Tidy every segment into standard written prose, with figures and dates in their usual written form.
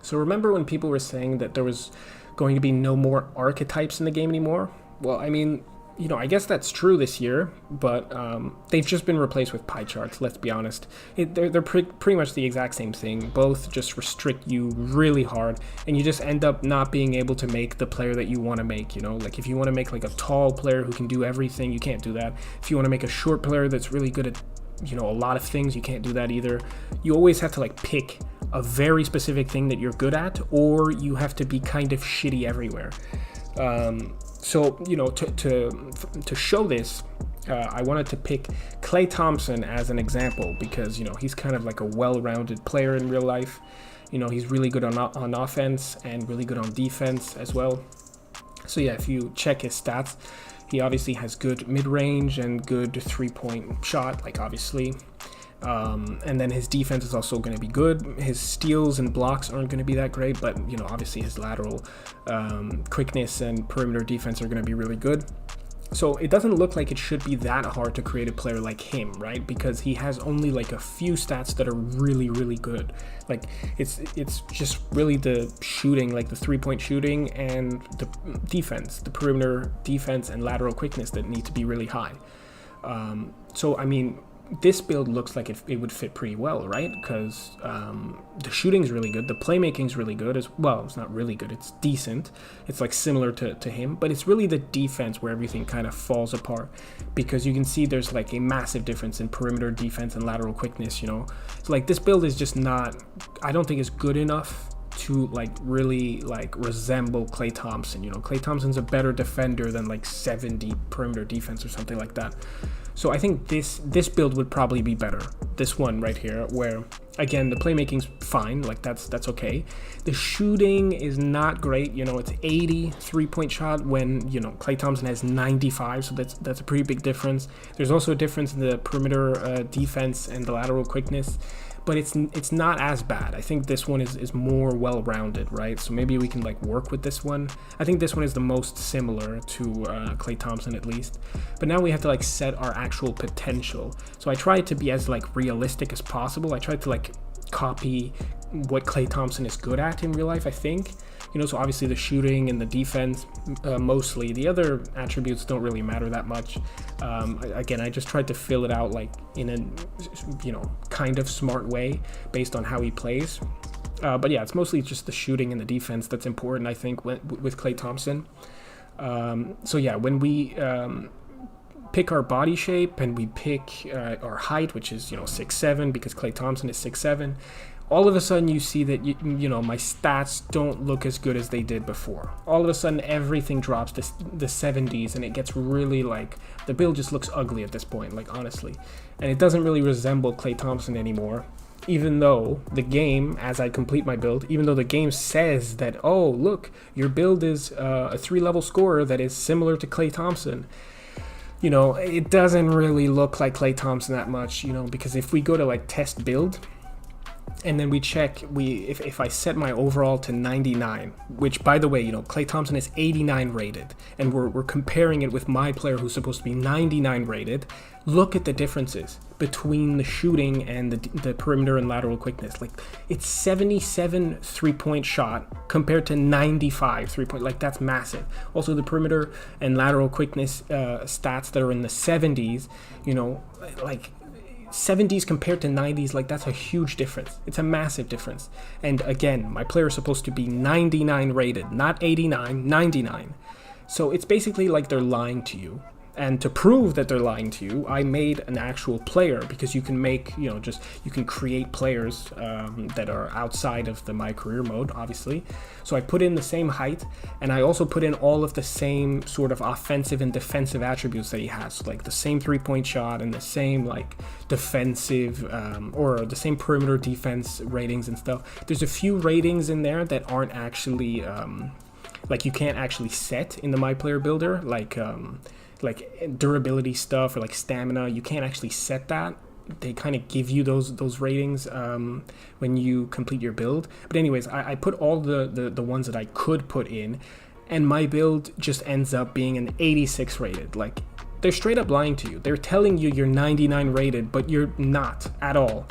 So remember when people were saying that there was going to be no more archetypes in the game anymore? Well, I mean, I guess that's true this year, but they've just been replaced with pie charts, let's be honest. They're pretty much the exact same thing. Both just restrict you really hard, and you just end up not being able to make the player that you want to make, Like if you want to make like a tall player who can do everything, you can't do that. If you want to make a short player that's really good at, a lot of things, you can't do that either. You always have to like pick a very specific thing that you're good at, or you have to be kind of shitty everywhere. So to show this, I wanted to pick Klay Thompson as an example because he's kind of like a well-rounded player in real life. He's really good on offense and really good on defense as well. So yeah, if you check his stats, he obviously has good mid-range and good three-point shot, like obviously. And then his defense is also going to be good. His steals and blocks aren't going to be that great, but obviously his lateral quickness and perimeter defense are going to be really good. So it doesn't look like it should be that hard to create a player like him, right? Because he has only like a few stats that are really, really good. Like it's just really the shooting, like the three-point shooting and the defense, the perimeter defense and lateral quickness that need to be really high. So I mean, this build looks like it would fit pretty well, right? Because the shooting's really good, the playmaking's really good as well. It's not really good, it's decent. It's like similar to him, but it's really the defense where everything kind of falls apart, because you can see there's like a massive difference in perimeter defense and lateral quickness. So like this build is just not, I don't think it's good enough to like really like resemble Klay Thompson. Klay Thompson's a better defender than like 70 perimeter defense or something like that. So I think this build would probably be better. This one right here, where again the playmaking's fine, like that's okay. The shooting is not great. It's 80 3-point shot when Klay Thompson has 95, so that's a pretty big difference. There's also a difference in the perimeter defense and the lateral quickness, but it's not as bad. I think this one is more well-rounded, right? So maybe we can like work with this one. I think this one is the most similar to Klay Thompson at least. But now we have to like set our actual potential. So I tried to be as like realistic as possible. I tried to like copy what Klay Thompson is good at in real life, I think. So obviously the shooting and the defense, mostly. The other attributes don't really matter that much. Again, I just tried to fill it out like in a, kind of smart way based on how he plays. But yeah, it's mostly just the shooting and the defense that's important, I think, with Klay Thompson. So yeah, when we pick our body shape and we pick our height, which is 6'7", because Klay Thompson is 6'7", all of a sudden you see that my stats don't look as good as they did before. All of a sudden everything drops to the 70s, and it gets really like, the build just looks ugly at this point, like honestly, and it doesn't really resemble Klay Thompson anymore. Even though the game, as I complete my build, even though the game says that, oh look, your build is a 3-level scorer that is similar to Klay Thompson, it doesn't really look like Klay Thompson that much, because if we go to like test build, and then we check, if I set my overall to 99, which by the way, Klay Thompson is 89 rated, and we're comparing it with MyPlayer, who's supposed to be 99 rated. Look at the differences between the shooting and the perimeter and lateral quickness. Like it's 77 3-point shot compared to 95 3-point. Like that's massive. Also the perimeter and lateral quickness stats that are in the 70s, like 70s compared to 90s, like that's a huge difference. It's a massive difference. And again, my player is supposed to be 99 rated, not 89, 99. So it's basically like they're lying to you. And to prove that they're lying to you, I made an actual player, because you can make, you can create players that are outside of the My Career mode, obviously. So I put in the same height, and I also put in all of the same sort of offensive and defensive attributes that he has, like the same 3-point shot and the same like defensive or the same perimeter defense ratings and stuff. There's a few ratings in there that aren't actually like you can't actually set in the MyPlayer Builder, like durability stuff or like stamina. You can't actually set that. They kind of give you those ratings when you complete your build. But anyways, I put all the ones that I could put in, and my build just ends up being an 86 rated. Like they're straight up lying to you. They're telling you you're 99 rated, but you're not at all.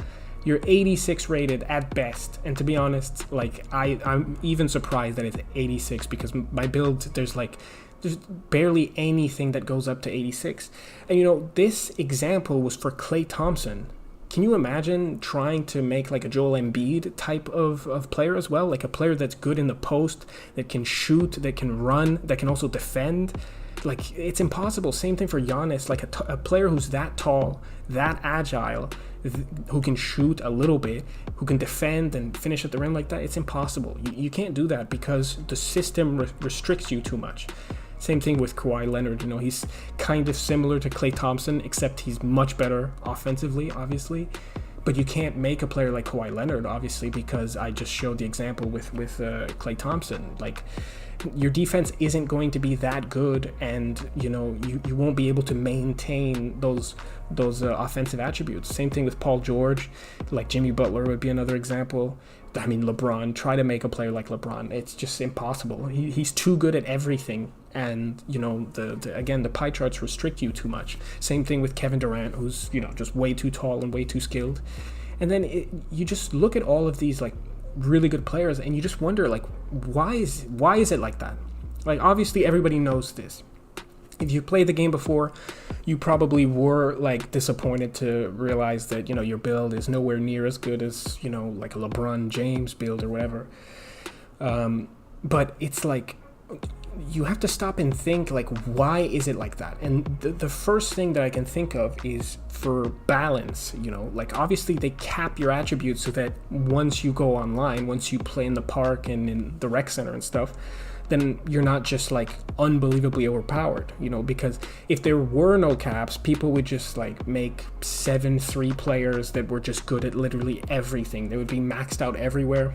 You're 86 rated at best, and to be honest, like I'm even surprised that it's 86 because my build there's barely anything that goes up to 86. And you know, this example was for Klay Thompson. Can you imagine trying to make like a Joel Embiid type of player as well? Like a player that's good in the post, that can shoot, that can run, that can also defend. Like, it's impossible. Same thing for Giannis, like a player who's that tall, that agile, who can shoot a little bit, who can defend and finish at the rim like that. It's impossible. You can't do that because the system restricts you too much. Same thing with Kawhi Leonard. You know, he's kind of similar to Klay Thompson, except he's much better offensively, obviously. But you can't make a player like Kawhi Leonard, obviously, because I just showed the example with Klay Thompson. Like, your defense isn't going to be that good, and you know you won't be able to maintain those offensive attributes. Same thing with Paul George. Like Jimmy Butler would be another example. I mean, LeBron. Try to make a player like LeBron. It's just impossible. He's too good at everything, and you know again the pie charts restrict you too much. Same thing with Kevin Durant, who's just way too tall and way too skilled. And then you just look at all of these like really good players, and you just wonder like why is it like that? Like, obviously everybody knows this. If you played the game before, you probably were like disappointed to realize that your build is nowhere near as good as like a LeBron James build or whatever. But it's like you have to stop and think, like, why is it like that? And the first thing that I can think of is for balance. Like, obviously they cap your attributes so that once you go online, once you play in the park and in the rec center and stuff, then you're not just like unbelievably overpowered, because if there were no caps, people would just like make 7-3 players that were just good at literally everything. They would be maxed out everywhere,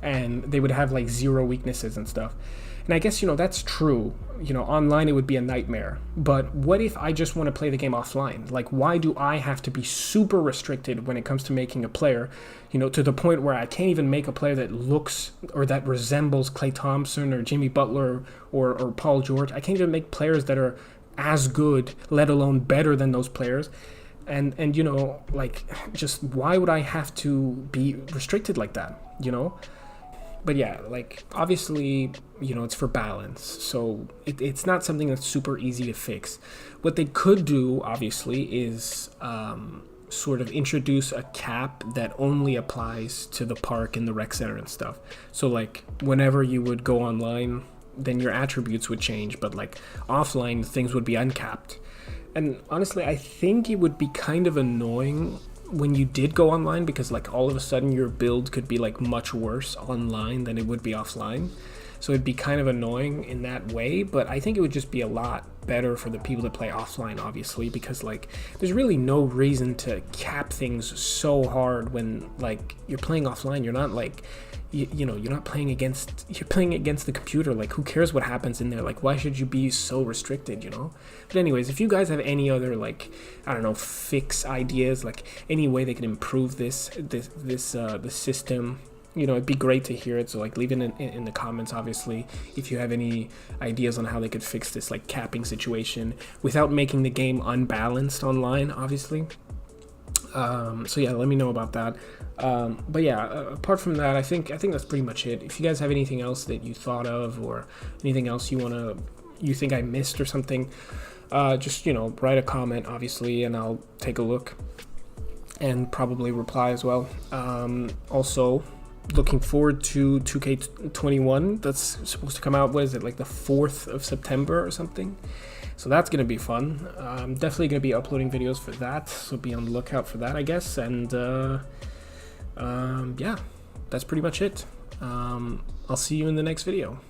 and they would have like 0 weaknesses and stuff. And I guess, that's true. Online it would be a nightmare. But what if I just want to play the game offline? Like, why do I have to be super restricted when it comes to making a player, to the point where I can't even make a player that looks or that resembles Klay Thompson or Jimmy Butler or Paul George? I can't even make players that are as good, let alone better than those players. And like, just why would I have to be restricted like that, But yeah, like, obviously, it's for balance. So it's not something that's super easy to fix. What they could do, obviously, is sort of introduce a cap that only applies to the park and the rec center and stuff. So, like, whenever you would go online, then your attributes would change. But, like, offline, things would be uncapped. And honestly, I think it would be kind of annoying when you did go online, because like all of a sudden your build could be like much worse online than it would be offline. So it'd be kind of annoying in that way, but I think it would just be a lot better for the people that play offline, obviously, because like there's really no reason to cap things so hard when like you're playing offline. You're not like you're not playing against, you're playing against the computer. Like, who cares what happens in there? Like, why should you be so restricted, But anyways, if you guys have any other, like, I don't know, fix ideas, like any way they can improve the system, it'd be great to hear it. So like, leave it in the comments, obviously, if you have any ideas on how they could fix this like capping situation without making the game unbalanced online, obviously. So yeah, let me know about that. But yeah, apart from that, I think that's pretty much it. If you guys have anything else that you thought of, or anything else you think I missed or something, just write a comment, obviously, and I'll take a look and probably reply as well. Also, looking forward to 2K21. That's supposed to come out, what is it, like the 4th of September or something? So that's going to be fun. I'm definitely going to be uploading videos for that, so be on the lookout for that, I guess. And yeah, that's pretty much it. I'll see you in the next video.